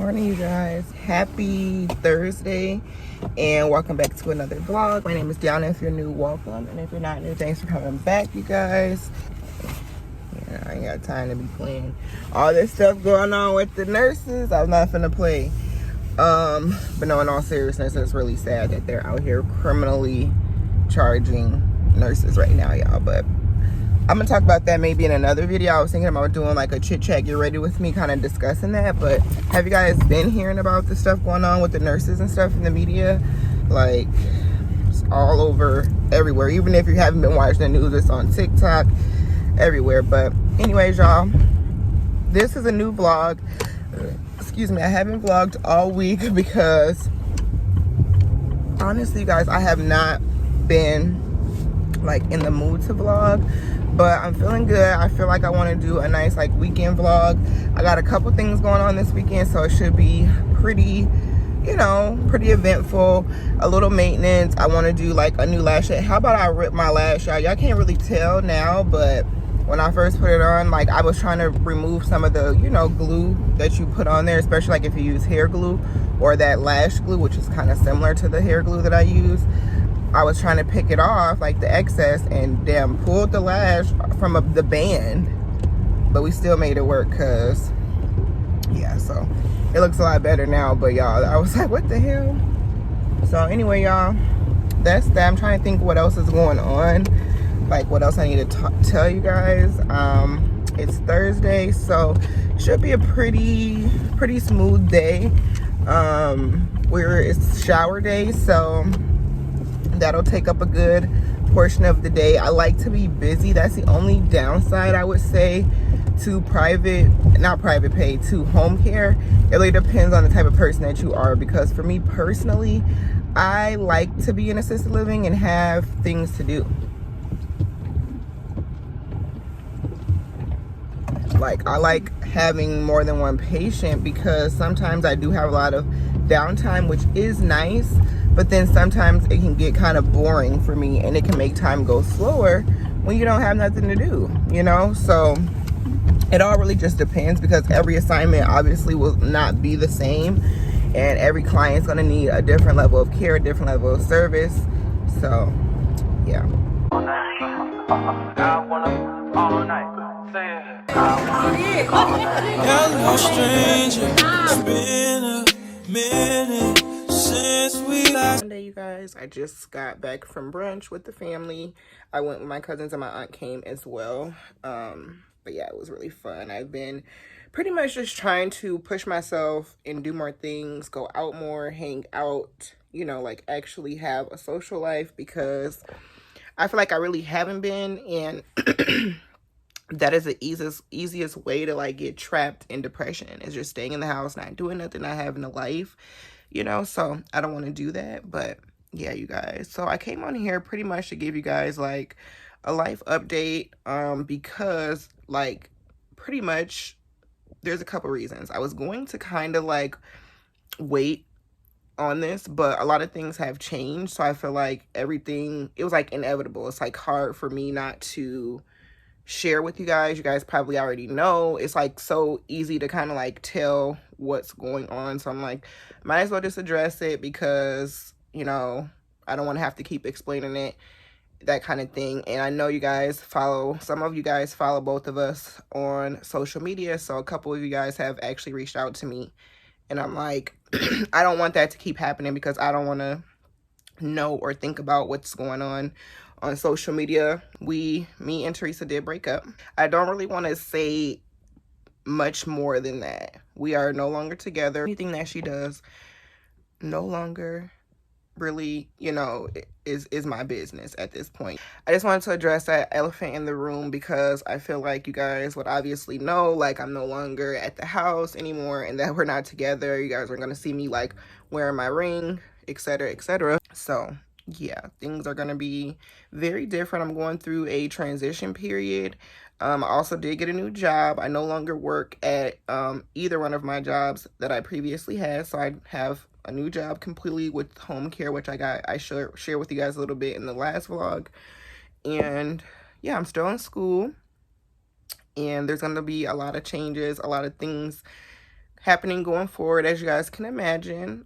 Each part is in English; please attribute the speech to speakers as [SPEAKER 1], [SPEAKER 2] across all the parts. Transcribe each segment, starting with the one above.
[SPEAKER 1] morning, you guys. Happy Thursday and welcome back to another vlog. My name is Deonna. If you're new, welcome, and if you're not new, thanks for coming back, you guys. Yeah, I ain't got time to be playing all this stuff going on with the nurses. I'm not finna play. But no, in all seriousness, it's really sad that they're out here criminally charging nurses right now, y'all. But I'm gonna talk about that maybe in another video. I was thinking about doing like a chit chat, get ready with me, kind of discussing that. But have you guys been hearing about the stuff going on with the nurses and stuff in the media? Like, it's all over everywhere. Even if you haven't been watching the news, it's on TikTok, everywhere. But anyways, y'all, this is a new vlog. Excuse me, I haven't vlogged all week because honestly, you guys, I have not been like in the mood to vlog. But I'm feeling good. I feel like I want to do a nice like weekend vlog. I got a couple things going on this weekend, so it should be pretty, you know, pretty eventful. A little maintenance. I want to do like a new lash set. How about I rip my lash out? Y'all can't really tell now, but when I first put it on, like I was trying to remove some of the, you know, glue that you put on there, especially like if you use hair glue or that lash glue, which is kind of similar to the hair glue that I use. I was trying to pick it off, like the excess, and damn, pulled the lash from the band. But we still made it work, cause yeah, so it looks a lot better now. But y'all, I was like, what the hell? So anyway, y'all, that's that. I'm trying to think what else is going on, like what else I need to tell you guys. It's Thursday, so should be a pretty smooth day. It's shower day, so that'll take up a good portion of the day. I like to be busy. That's the only downside, I would say, to not private pay, to home care. It really depends on the type of person that you are, because for me personally, I like to be in assisted living and have things to do. Like, I like having more than one patient because sometimes I do have a lot of downtime, which is nice, but then sometimes it can get kind of boring for me and it can make time go slower when you don't have nothing to do, you know? So it all really just depends, because every assignment obviously will not be the same, and every client's gonna need a different level of care, a different level of service. So yeah.
[SPEAKER 2] Hello, stranger. It's been a minute since we last.
[SPEAKER 1] Monday, you guys. I just got back from brunch with the family. I went with my cousins and my aunt came as well. But yeah, it was really fun. I've been pretty much just trying to push myself and do more things, go out more, hang out, you know, like actually have a social life, because I feel like I really haven't been, and that is the easiest way to like get trapped in depression, is just staying in the house, not doing nothing, not having a life, you know. So I don't want to do that. But yeah, you guys, so I came on here pretty much to give you guys like a life update, because like pretty much there's a couple reasons. I was going to kind of like wait on this, but a lot of things have changed, so I feel like everything, it was like inevitable. It's like hard for me not to share with you guys. You guys probably already know. It's like so easy to kind of like tell what's going on, so I'm like, might as well just address it, because you know, I don't want to have to keep explaining it, that kind of thing. And I know you guys follow, some of you guys follow both of us on social media, so a couple of you guys have actually reached out to me, and I'm like, I don't want that to keep happening, because I don't want to know or think about what's going on social media. Me and Teresa did break up. I don't really want to say much more than that. We are no longer together. Anything that she does no longer really, you know, is my business at this point. I just wanted to address that elephant in the room, because I feel like you guys would obviously know, like, I'm no longer at the house anymore, and that we're not together. You guys are gonna see me like wearing my ring, etc., etc. So yeah, things are gonna be very different. I'm going through a transition period. I also did get a new job. I no longer work at either one of my jobs that I previously had, so I have a new job completely with home care, which I share with you guys a little bit in the last vlog. And yeah, I'm still in school, and there's going to be a lot of changes, a lot of things happening going forward, as you guys can imagine.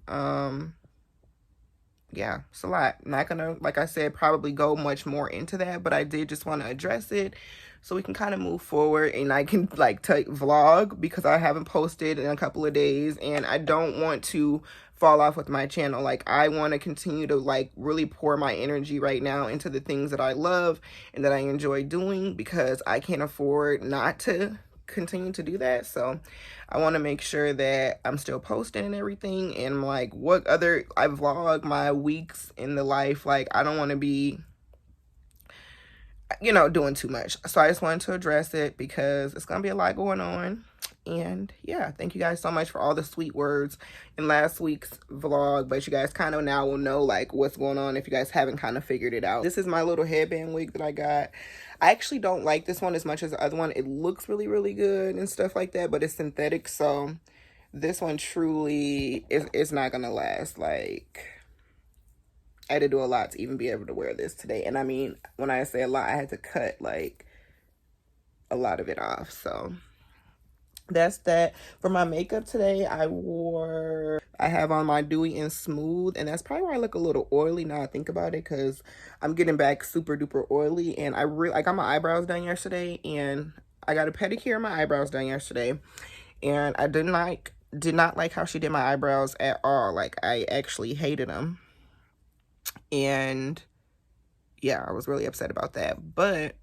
[SPEAKER 1] Yeah, it's a lot. I'm not gonna, like I said, probably go much more into that, but I did just want to address it so we can kind of move forward, and I can like vlog because I haven't posted in a couple of days, and I don't want to fall off with my channel. Like, I want to continue to like really pour my energy right now into the things that I love and that I enjoy doing, because I can't afford not to continue to do that. So I want to make sure that I'm still posting and everything, and like what other, I vlog my weeks in the life. Like, I don't want to be, you know, doing too much. So I just wanted to address it because it's gonna be a lot going on. And yeah, thank you guys so much for all the sweet words in last week's vlog, but you guys kind of now will know like what's going on if you guys haven't kind of figured it out. This is my little headband wig that I got. I actually don't like this one as much as the other one. It looks really, really good and stuff like that, but it's synthetic, so this one truly is not gonna last. Like, I had to do a lot to even be able to wear this today. And I mean, when I say a lot, I had to cut like a lot of it off. So that's that. For my makeup today, I have on my Dewy and Smooth, and that's probably why I look a little oily now I think about it, because I'm getting back super duper oily. And I got my eyebrows done yesterday, and I got a pedicure and my eyebrows done yesterday, and I did not like how she did my eyebrows at all. Like, I actually hated them, and yeah, I was really upset about that. But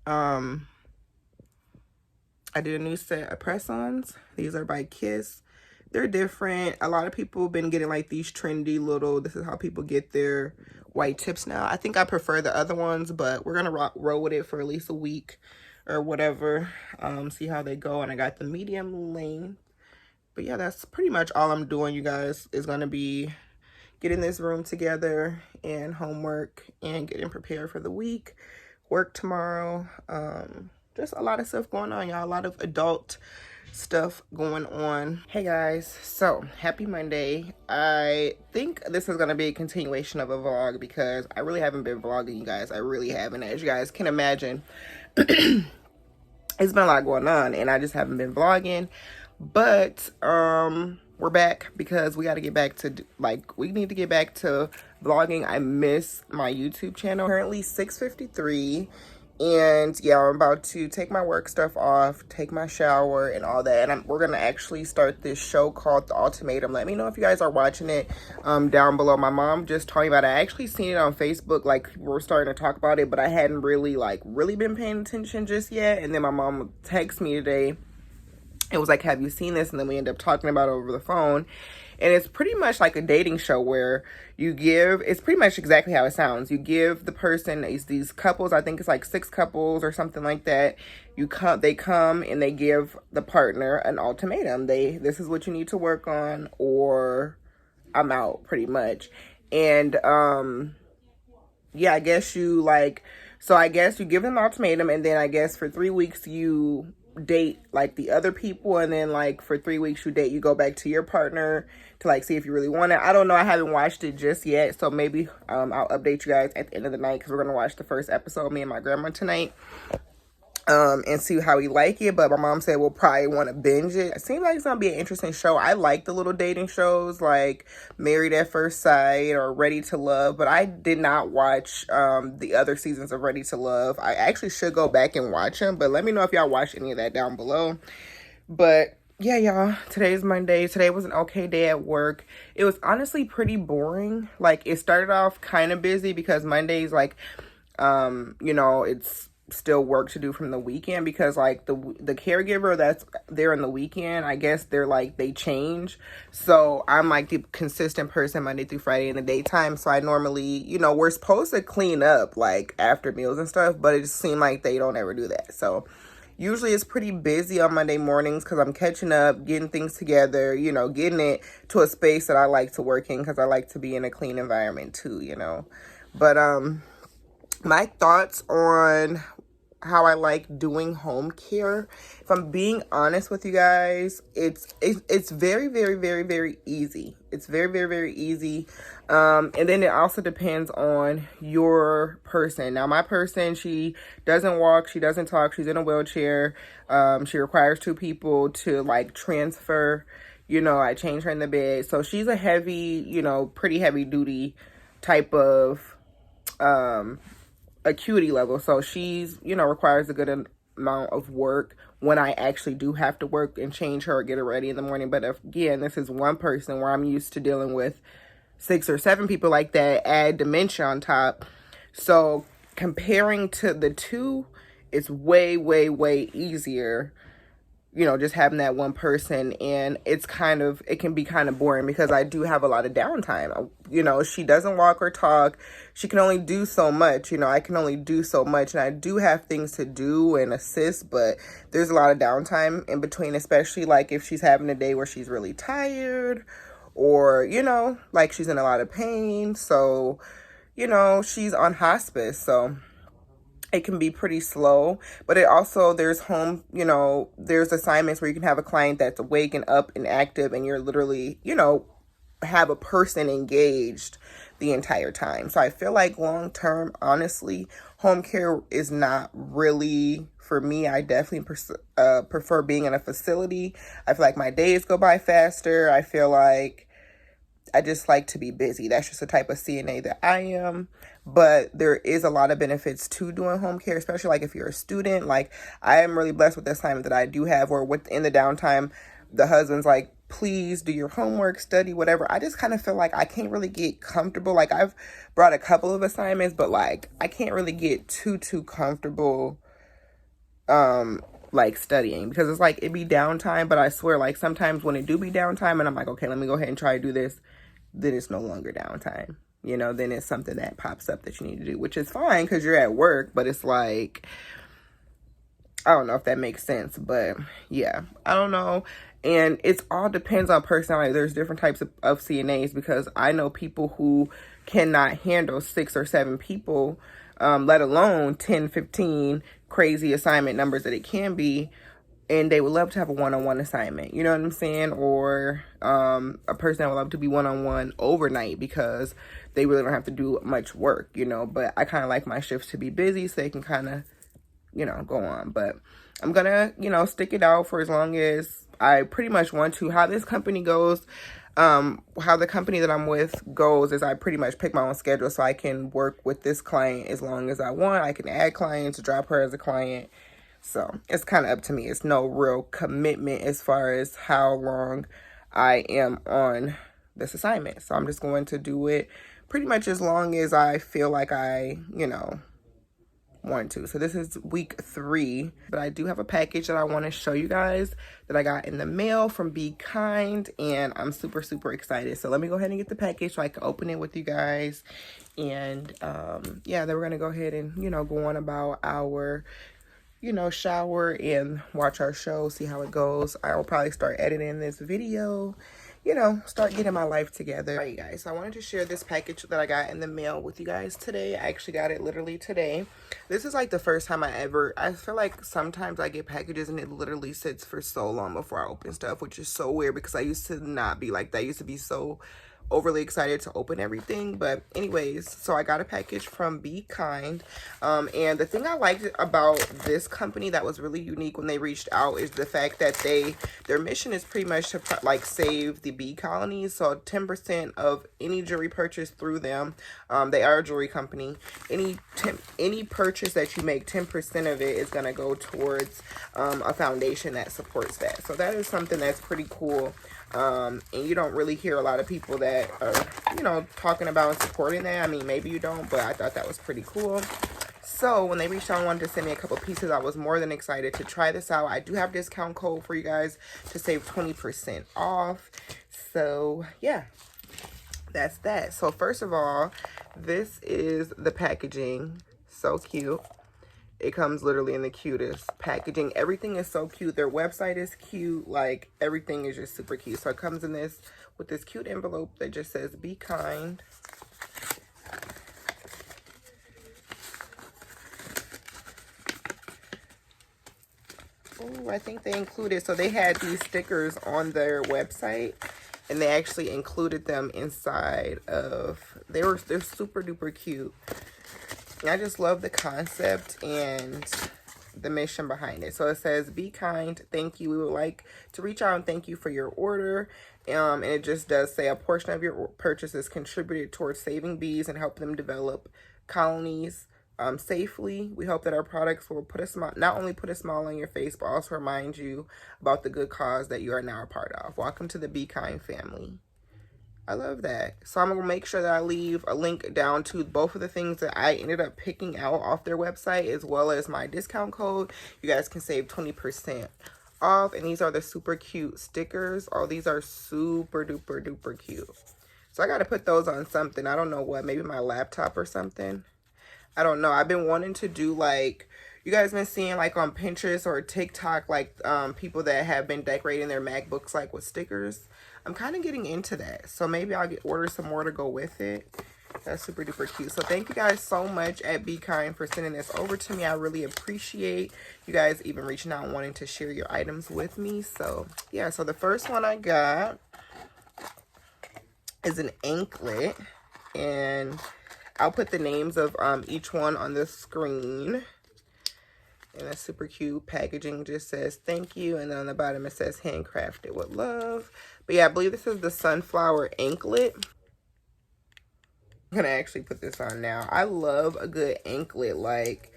[SPEAKER 1] I did a new set of press-ons. These are by Kiss. They're different. A lot of people have been getting like these trendy little, this is how people get their white tips now. I think I prefer the other ones, but we're gonna roll with it for at least a week or whatever. See how they go. And I got the medium length. But yeah, that's pretty much all I'm doing, you guys, is gonna be getting this room together and homework and getting prepared for the week. Work tomorrow. Just a lot of stuff going on, y'all. A lot of adult stuff going on. Hey guys, so happy Monday. I think this is gonna be a continuation of a vlog because I really haven't been vlogging, you guys. I really haven't. As you guys can imagine, it's been a lot going on and I just haven't been vlogging. But we're back because we got to get back to, like, we need to get back to vlogging. I miss my YouTube channel. Currently 6:53. And yeah, I'm about to take my work stuff off, take my shower and all that, and we're gonna actually start this show called The Ultimatum. Let me know if you guys are watching it down below. My mom just told me about it. I actually seen it on Facebook, like people were starting to talk about it, but I hadn't really been paying attention just yet. And then my mom texted me today. It was like, have you seen this? And then we ended up talking about it over the phone. And it's pretty much like a dating show where it's pretty much exactly how it sounds. You give the person, these couples, I think it's like 6 couples or something like that. They come and they give the partner an ultimatum. This is what you need to work on or I'm out, pretty much. And yeah, I guess you give them an ultimatum, and then I guess for 3 weeks you date like the other people, and then like for 3 weeks you go back to your partner to like see if you really want it. I don't know, I haven't watched it just yet, so maybe I'll update you guys at the end of the night, because we're gonna watch the first episode, me and my grandma, tonight, and see how we like it. But my mom said we'll probably want to binge it. It seems like it's gonna be an interesting show. I like the little dating shows like Married at First Sight or Ready to Love, but I did not watch the other seasons of Ready to Love. I actually should go back and watch them, but let me know if y'all watched any of that down below. But yeah, y'all, today's Monday. Today was an okay day at work. It was honestly pretty boring. Like, it started off kind of busy because Monday's like, you know, it's still work to do from the weekend, because like the caregiver that's there in the weekend, I guess they change. So I'm like the consistent person Monday through Friday in the daytime. So I normally, you know, we're supposed to clean up like after meals and stuff, but it just seemed like they don't ever do that. So usually it's pretty busy on Monday mornings because I'm catching up, getting things together, you know, getting it to a space that I like to work in, because I like to be in a clean environment too, you know. But my thoughts on how I like doing home care, if I'm being honest with you guys, it's very, very, very, very easy. It's very, very, very easy. And then it also depends on your person. Now, my person, she doesn't walk, she doesn't talk, she's in a wheelchair. She requires 2 people to like transfer You know, I change her in the bed. So she's a heavy, you know, pretty heavy duty type of acuity level. So she's, you know, requires a good amount of work when I actually do have to work and change her or get her ready in the morning. But again, this is one person where I'm used to dealing with 6 or 7 people like that, add dementia on top. So comparing to the two, it's way, way, way easier, you know, just having that one person. And it can be kind of boring because I do have a lot of downtime. You know, she doesn't walk or talk. She can only do so much. You know, I can only do so much. And I do have things to do and assist, but there's a lot of downtime in between, especially like if she's having a day where she's really tired or, you know, like she's in a lot of pain. So, you know, she's on hospice. So it can be pretty slow, but it also, there's there's assignments where you can have a client that's awake and up and active, and you're literally, you know, have a person engaged the entire time. So I feel like long term, honestly, home care is not really for me. I definitely prefer being in a facility. I feel like my days go by faster. I feel like I just like to be busy. That's just the type of CNA that I am. But there is a lot of benefits to doing home care, especially like if you're a student. Like, I am really blessed with the assignment that I do have, where within the downtime, the husband's like, please do your homework, study, whatever. I just kind of feel like I can't really get comfortable. Like, I've brought a couple of assignments, but like I can't really get too comfortable like studying, because it's like it be downtime. But I swear, like, sometimes when it do be downtime and I'm like, okay, let me go ahead and try to do this, then it's no longer downtime. You know, then it's something that pops up that you need to do, which is fine because you're at work. But it's like, I don't know if that makes sense, but yeah, I don't know. And it all depends on personality. There's different types of CNAs, because I know people who cannot handle 6 or 7 people, let alone 10, 15 crazy assignment numbers that it can be. And they would love to have a one-on-one assignment, you know what I'm saying? Or a person that would love to be one-on-one overnight because they really don't have to do much work, you know. But I kind of like my shifts to be busy so they can kind of, you know, go on. But I'm going to, you know, stick it out for as long as I pretty much want to. How this company goes, how the company that I'm with goes is I pretty much pick my own schedule, so I can work with this client as long as I want. I can add clients, drop her as a client. So it's kind of up to me. It's no real commitment as far as how long I am on this assignment. So I'm just going to do it pretty much as long as I feel like I, you know, want to. So this is week 3, but I do have a package that I want to show you guys that I got in the mail from Be Kind, and I'm super excited. So let me go ahead and get the package so I can open it with you guys. And yeah, then we're going to go ahead and, you know, go on about our, you know, shower and watch our show, see how it goes. I will probably start editing this video, you know, start getting my life together. All right, guys, so I wanted to share this package that I got in the mail with you guys today. I actually got it literally today. This is like the first time I feel like sometimes I get packages and it literally sits for so long before I open stuff, which is so weird because I used to not be like that. I used to be so overly excited to open everything. But anyways, so I got a package from Be Kind, and the thing I liked about this company that was really unique when they reached out is the fact that their mission is pretty much to like save the bee colonies. So 10% of any jewelry purchase through them, they are a jewelry company, any purchase that you make, 10% of it is going to go towards a foundation that supports that. So that is something that's pretty cool. And you don't really hear a lot of people that are, you know, talking about and supporting that. I mean, maybe you don't, but I thought that was pretty cool. So when they reached out and wanted to send me a couple pieces, I was more than excited to try this out. I do have a discount code for you guys to save 20% off. So yeah, that's that. So first of all, this is the packaging. So cute. It comes literally in the cutest packaging. Everything is so cute. Their website is cute. Like, everything is just super cute. So it comes in this with this cute envelope that just says Be Kind. Oh, I think they included, so they had these stickers on their website, and they actually included them inside of, they're super duper cute. I just love the concept, and the mission behind it. So it says, be kind, thank you. We would like to reach out and thank you for your order. And it just does say a portion of your purchase is contributed towards saving bees and help them develop colonies safely. We hope that our products will put a smile, not only put a smile on your face, but also remind you about the good cause that you are now a part of. Welcome to the Be Kind family. I love that. So I'm going to make sure that I leave a link down to both of the things that I ended up picking out off their website, as well as my discount code. You guys can save 20% off. And these are the super cute stickers. Oh, these are super duper duper cute. So I got to put those on something. I don't know what, maybe my laptop or something. I don't know. I've been wanting to do, like, you guys been seeing like on Pinterest or TikTok, like people that have been decorating their MacBooks like with stickers. I'm kind of getting into that. So maybe I'll order some more to go with it. That's super duper cute. So thank you guys so much at Be Kind for sending this over to me. I really appreciate you guys even reaching out and wanting to share your items with me. So yeah, so the first one I got is an anklet. And I'll put the names of each one on the screen. And that's super cute. Packaging just says thank you. And then on the bottom it says handcrafted with love. But yeah, I believe this is the sunflower anklet. I'm going to actually put this on now. I love a good anklet. Like,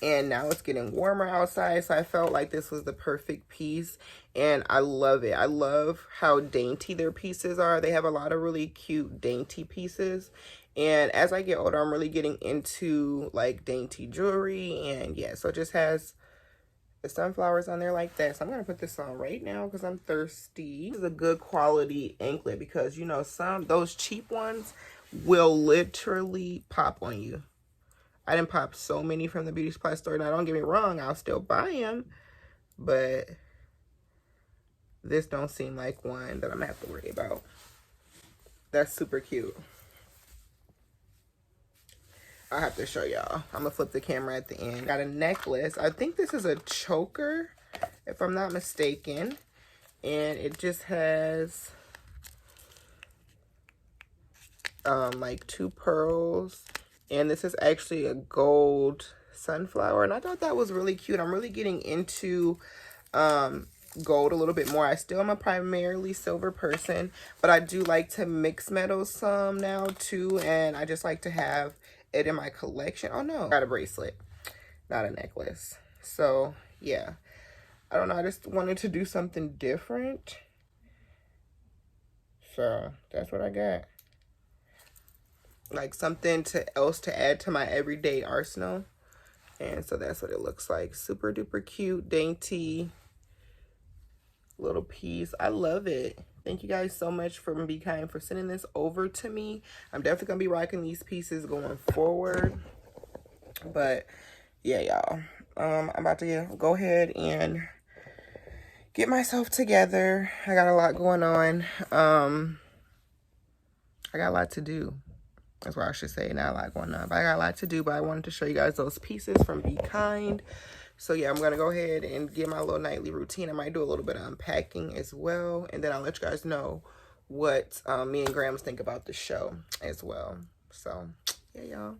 [SPEAKER 1] and now it's getting warmer outside. So I felt like this was the perfect piece. And I love it. I love how dainty their pieces are. They have a lot of really cute dainty pieces. And as I get older, I'm really getting into like dainty jewelry. And yeah, so it just has the sunflowers on there like that. So I'm going to put this on right now because I'm thirsty. This is a good quality anklet because, you know, those cheap ones will literally pop on you. I didn't pop so many from the beauty supply store. Now, don't get me wrong, I'll still buy them. But this don't seem like one that I'm going to have to worry about. That's super cute. I'll have to show y'all. I'm gonna flip the camera at the end. Got a necklace. I think this is a choker, if I'm not mistaken. And it just has like 2 pearls. And this is actually a gold sunflower. And I thought that was really cute. I'm really getting into gold a little bit more. I still am a primarily silver person, but I do like to mix metals some now too. And I just like to have it in my collection. Oh no, got a bracelet, not a necklace. So yeah, I don't know, I just wanted to do something different, so that's what I got. Like something else to add to my everyday arsenal. And so that's what it looks like. Super duper cute, dainty little piece. I love it. Thank you guys so much for Be Kind for sending this over to me. I'm definitely gonna be rocking these pieces going forward. But yeah, y'all, I'm about to go ahead and get myself together. I got a lot going on. I got a lot to do. That's what I should say. Not a lot going on, but I got a lot to do. But I wanted to show you guys those pieces from Be Kind. So yeah, I'm going to go ahead and get my little nightly routine. I might do a little bit of unpacking as well. And then I'll let you guys know what me and Grams think about the show as well. So yeah, y'all.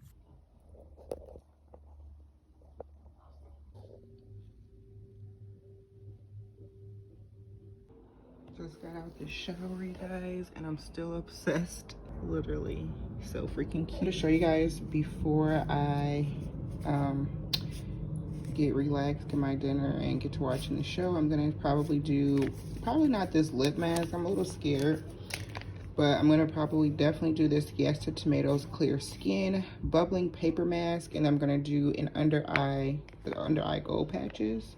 [SPEAKER 1] Just got out the shower, you guys, and I'm still obsessed. Literally so freaking cute. To show you guys before I get relaxed, get my dinner, and get to watching the show. I'm gonna probably not this lip mask. I'm a little scared, but I'm gonna definitely do this Yes to Tomatoes Clear Skin Bubbling Paper Mask, and I'm gonna do an under eye gold patches.